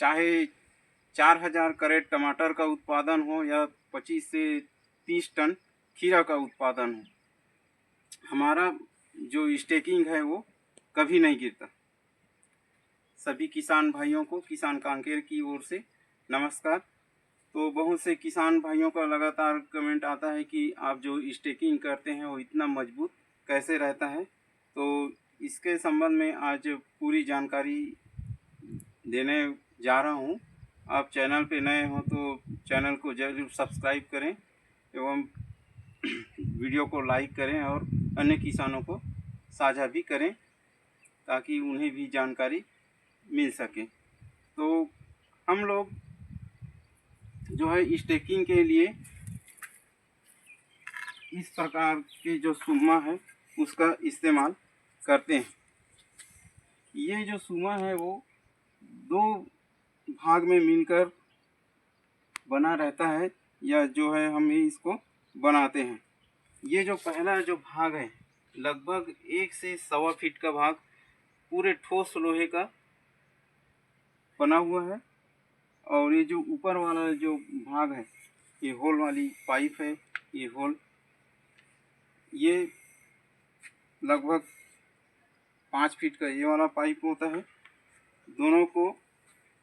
चाहे 4000 कैरेट टमाटर का उत्पादन हो या 25 से 30 टन खीरा का उत्पादन हो, हमारा जो स्टेकिंग है वो कभी नहीं गिरता। सभी किसान भाइयों को किसान कांकेर की ओर से नमस्कार। तो बहुत से किसान भाइयों का लगातार कमेंट आता है कि आप जो स्टेकिंग करते हैं वो इतना मजबूत कैसे रहता है। तो इसके संबंध में आज पूरी जानकारी देने जा रहा हूँ। आप चैनल पे नए हो तो चैनल को जरूर सब्सक्राइब करें एवं वीडियो को लाइक करें और अन्य किसानों को साझा भी करें ताकि उन्हें भी जानकारी मिल सके। तो हम लोग जो है स्टेकिंग के लिए इस प्रकार की जो सुरमा है उसका इस्तेमाल करते हैं। ये जो सुरमा है वो 2 भाग में मिलकर बना रहता है या जो है हम इसको बनाते हैं। ये जो पहला जो भाग है लगभग 1 से 1.25 फीट का भाग पूरे ठोस लोहे का बना हुआ है और ये जो ऊपर वाला जो भाग है ये होल वाली पाइप है। ये होल ये लगभग 5 फीट का ये वाला पाइप होता है। दोनों को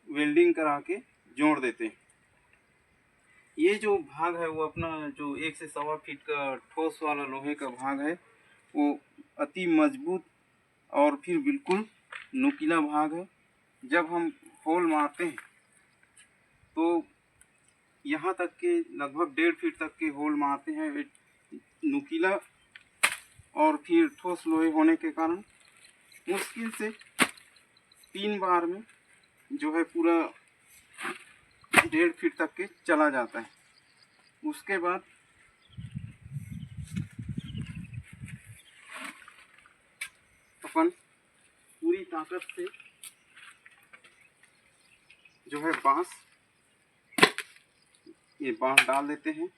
वेल्डिंग करा के जोड़ देते हैं। ये जो भाग है वो अपना जो 1 से 1.25 फीट का ठोस वाला लोहे का भाग है वो अति मजबूत और फिर बिल्कुल नुकीला भाग है। जब हम होल मारते हैं तो यहाँ तक के लगभग 1.5 फीट तक के होल मारते हैं। नुकीला और फिर ठोस लोहे होने के कारण मुश्किल से 3 बार में जो है पूरा 1.5 फीट तक के चला जाता है। उसके बाद अपन पूरी ताकत से जो है ये बांस डाल देते हैं।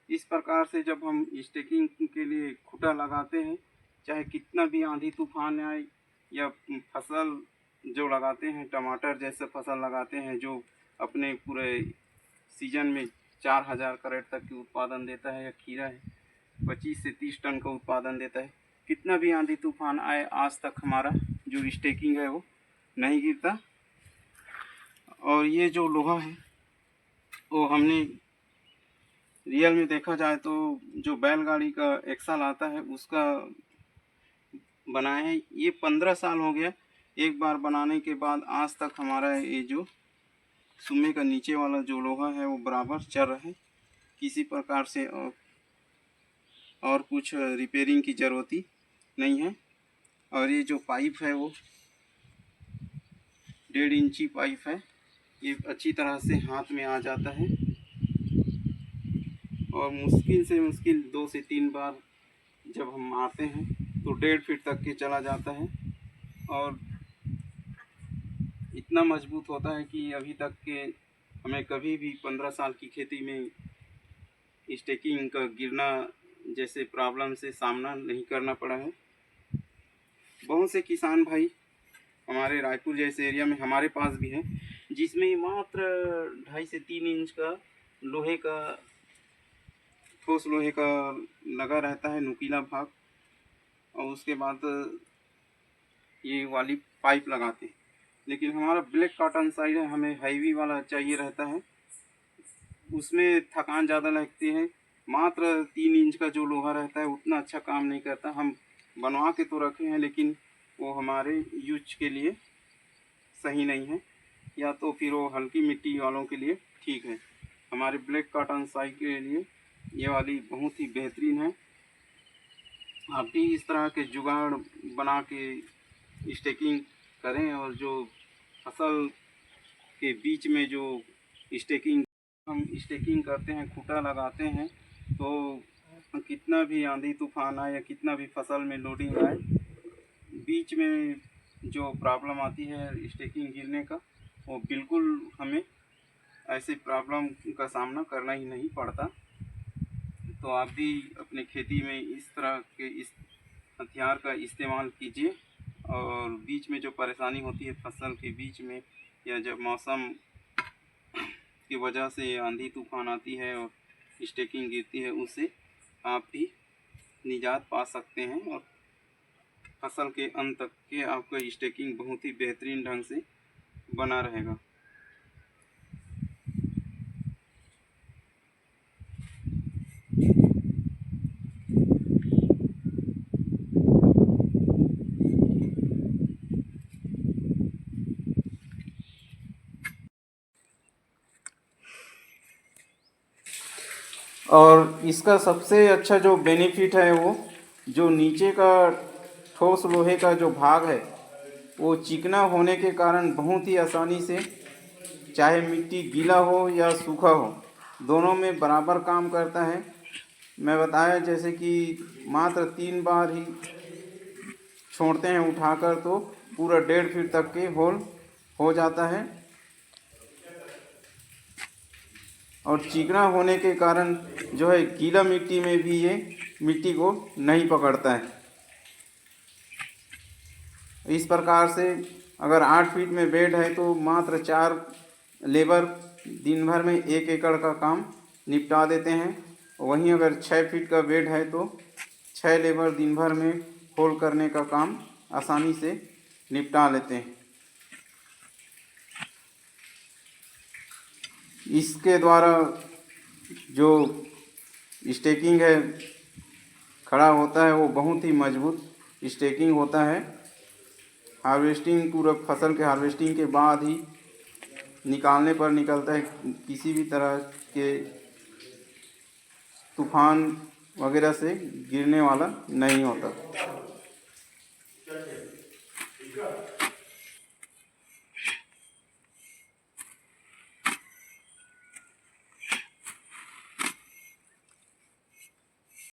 इस प्रकार से जब हम स्टेकिंग के लिए खूंटा लगाते हैं, चाहे कितना भी आंधी तूफान आए या फसल जो लगाते हैं, टमाटर जैसे फसल लगाते हैं जो अपने पूरे सीजन में 4000 कैरेट तक की उत्पादन देता है, या खीरा है 25 से 30 टन का उत्पादन देता है, कितना भी आंधी तूफान आए आज तक हमारा जो स्टेकिंग है वो नहीं गिरता। और ये जो लोहा है वो हमने रियल में देखा जाए तो जो बैलगाड़ी का एक्सल आता है उसका बनाए हैं। ये 15 साल हो गया एक बार बनाने के बाद आज तक हमारा ये जो सुमे का नीचे वाला जो लोहा है वो बराबर चल रहा है। किसी प्रकार से और कुछ रिपेयरिंग की ज़रूरत ही नहीं है। और ये जो पाइप है वो 1.5 इंची पाइप है। ये अच्छी तरह से हाथ में आ जाता है और मुश्किल से मुश्किल 2 से 3 बार जब हम मारते हैं तो 1.5 फीट तक के चला जाता है और इतना मजबूत होता है कि अभी तक के हमें कभी भी 15 साल की खेती में स्टेकिंग का गिरना जैसे प्रॉब्लम से सामना नहीं करना पड़ा है। बहुत से किसान भाई हमारे रायपुर जैसे एरिया में हमारे पास भी है जिसमें मात्र 2.5 से 3 इंच का लोहे का ठोस लोहे का लगा रहता है नुकीला भाग, और उसके बाद ये वाली पाइप लगाते हैं। लेकिन हमारा ब्लैक कॉटन साइड है, हमें हैवी वाला चाहिए रहता है, उसमें थकान ज़्यादा लगती है। मात्र 3 इंच का जो लोहा रहता है उतना अच्छा काम नहीं करता। हम बनवा के तो रखे हैं लेकिन वो हमारे यूज के लिए सही नहीं है, या तो फिर वो हल्की मिट्टी वालों के लिए ठीक है। हमारे ब्लैक कॉटन साइड के लिए ये वाली बहुत ही बेहतरीन है। आप भी इस तरह के जुगाड़ बना के स्टेकिंग करें और जो फसल के बीच में जो हम स्टेकिंग करते हैं, खूंटा लगाते हैं, तो कितना भी आंधी तूफान आए या कितना भी फसल में लोडिंग आए, बीच में जो प्रॉब्लम आती है स्टेकिंग गिरने का, वो बिल्कुल हमें ऐसे प्रॉब्लम का सामना करना ही नहीं पड़ता। तो आप भी अपने खेती में इस तरह के इस हथियार का इस्तेमाल कीजिए और बीच में जो परेशानी होती है फसल के बीच में, या जब मौसम की वजह से आंधी तूफान आती है और स्टेकिंग गिरती है, उससे आप भी निजात पा सकते हैं और फसल के अंत तक के आपका स्टेकिंग बहुत ही बेहतरीन ढंग से बना रहेगा। और इसका सबसे अच्छा जो बेनिफिट है, वो जो नीचे का ठोस लोहे का जो भाग है वो चिकना होने के कारण बहुत ही आसानी से, चाहे मिट्टी गीला हो या सूखा हो, दोनों में बराबर काम करता है। मैं बताया जैसे कि मात्र 3 बार ही छोड़ते हैं उठाकर तो पूरा 1.5 फीट तक के होल हो जाता है। और चिकना होने के कारण जो है गीला मिट्टी में भी ये मिट्टी को नहीं पकड़ता है। इस प्रकार से अगर 8 फीट में बेड है तो मात्र 4 लेबर दिन भर में 1 एकड़ का काम निपटा देते हैं। वहीं अगर 6 फीट का बेड है तो 6 लेबर दिन भर में होल करने का काम आसानी से निपटा लेते हैं। इसके द्वारा जो स्टेकिंग है खड़ा होता है वो बहुत ही मजबूत स्टेकिंग होता है। हार्वेस्टिंग, पूरा फसल के हार्वेस्टिंग के बाद ही निकालने पर निकलता है, किसी भी तरह के तूफान वगैरह से गिरने वाला नहीं होता।